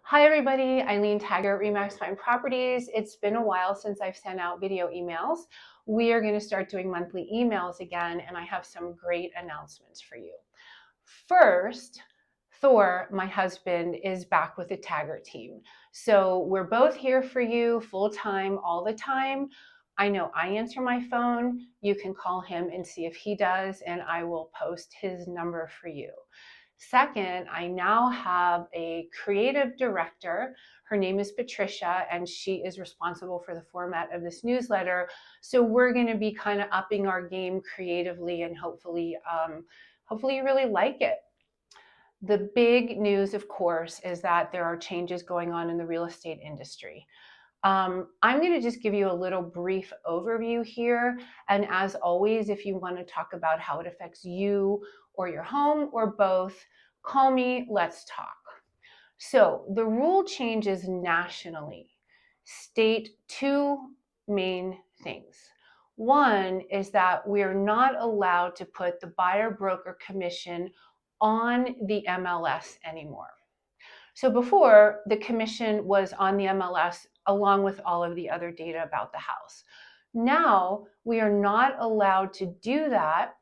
Hi everybody, Eileen Taggart, Remax Fine Properties. It's been a while since I've sent out video emails. We are going to start doing monthly emails again, and I have some great announcements for you. First, Thor, my husband, is back with the Taggart team. So we're both here for you full time, all the time. I know I answer my phone. You can call him and see if he does, and I will post his number for you. Second, I now have a creative director. Her name is Patricia, and she is responsible for the format of this newsletter. So we're going to be kind of upping our game creatively, and hopefully you really like it. The big news, of course, is that there are changes going on in the real estate industry. I'm going to just give you a little brief overview here. And as always, if you want to talk about how it affects you or your home or both, call me, let's talk. So the rule changes nationally state two main things. One is that we are not allowed to put the buyer broker commission on the MLS anymore. So before, the commission was on the MLS along with all of the other data about the house. Now we are not allowed to do that,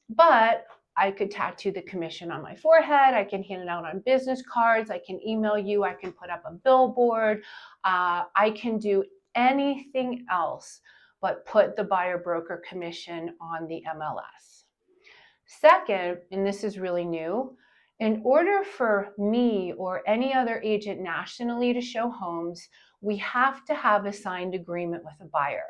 but I could tattoo the commission on my forehead. I can hand it out on business cards. I can email you. I can put up a billboard. I can do anything else but put the buyer broker commission on the MLS. Second, and this is really new, in order for me or any other agent nationally to show homes, we have to have a signed agreement with a buyer.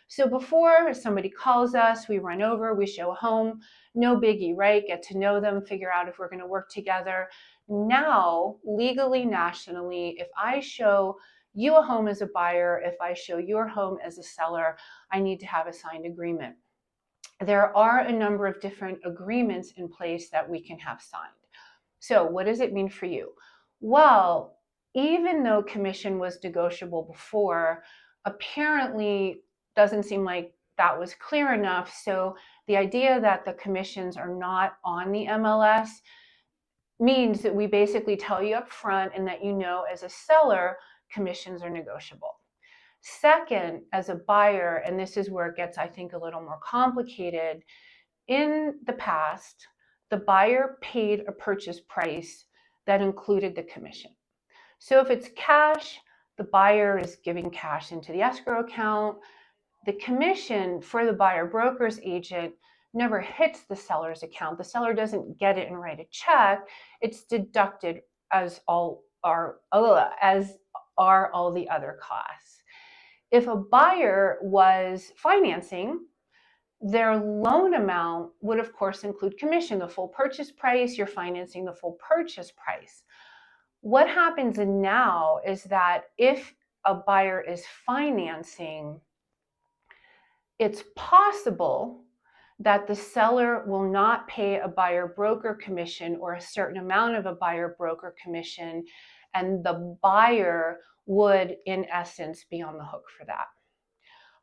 So before somebody calls us, we run over, we show a home, no biggie, right? Get to know them, figure out if we're going to work together. Now, legally, nationally, if I show you a home as a buyer, if I show your home as a seller, I need to have a signed agreement. There are a number of different agreements in place that we can have signed. So what does it mean for you? Well, even though commission was negotiable before, apparently doesn't seem like that was clear enough. So the idea that the commissions are not on the MLS means that we basically tell you up front and that you know as a seller, commissions are negotiable. Second, as a buyer, and this is where it gets, I think, a little more complicated, in the past, the buyer paid a purchase price that included the commission. So if it's cash, the buyer is giving cash into the escrow account. The commission for the buyer broker's agent never hits the seller's account. The seller doesn't get it and write a check. It's deducted as are all the other costs. If a buyer was financing, their loan amount would, of course, include commission, the full purchase price. You're financing the full purchase price. What happens now is that if a buyer is financing, it's possible that the seller will not pay a buyer broker commission or a certain amount of a buyer broker commission, and the buyer would, in essence, be on the hook for that.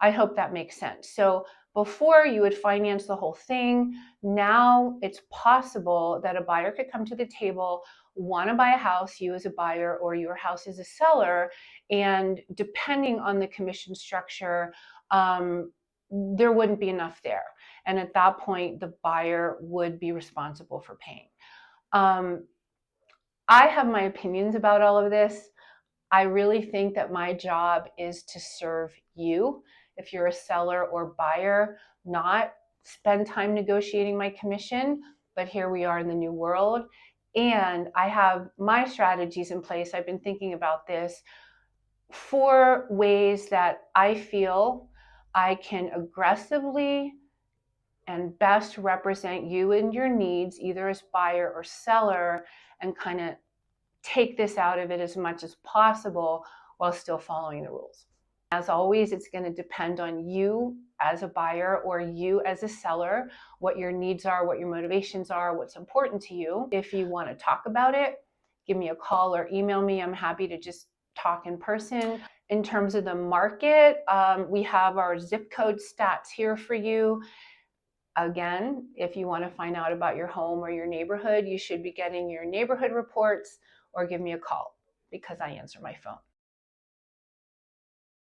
I hope that makes sense. So before you would finance the whole thing, now it's possible that a buyer could come to the table, want to buy a house, you as a buyer or your house as a seller, and depending on the commission structure, there wouldn't be enough there. And at that point, the buyer would be responsible for paying. I have my opinions about all of this. I really think that my job is to serve you. If you're a seller or buyer, not spend time negotiating my commission, but here we are in the new world. And I have my strategies in place. I've been thinking about this, 4 ways that I feel I can aggressively and best represent you and your needs, either as buyer or seller, and kind of take this out of it as much as possible while still following the rules. As always, it's going to depend on you as a buyer or you as a seller, what your needs are, what your motivations are, what's important to you. If you want to talk about it, give me a call or email me. I'm happy to just talk in person. In terms of the market, we have our zip code stats here for you. Again, if you want to find out about your home or your neighborhood, you should be getting your neighborhood reports or give me a call. because I answer my phone.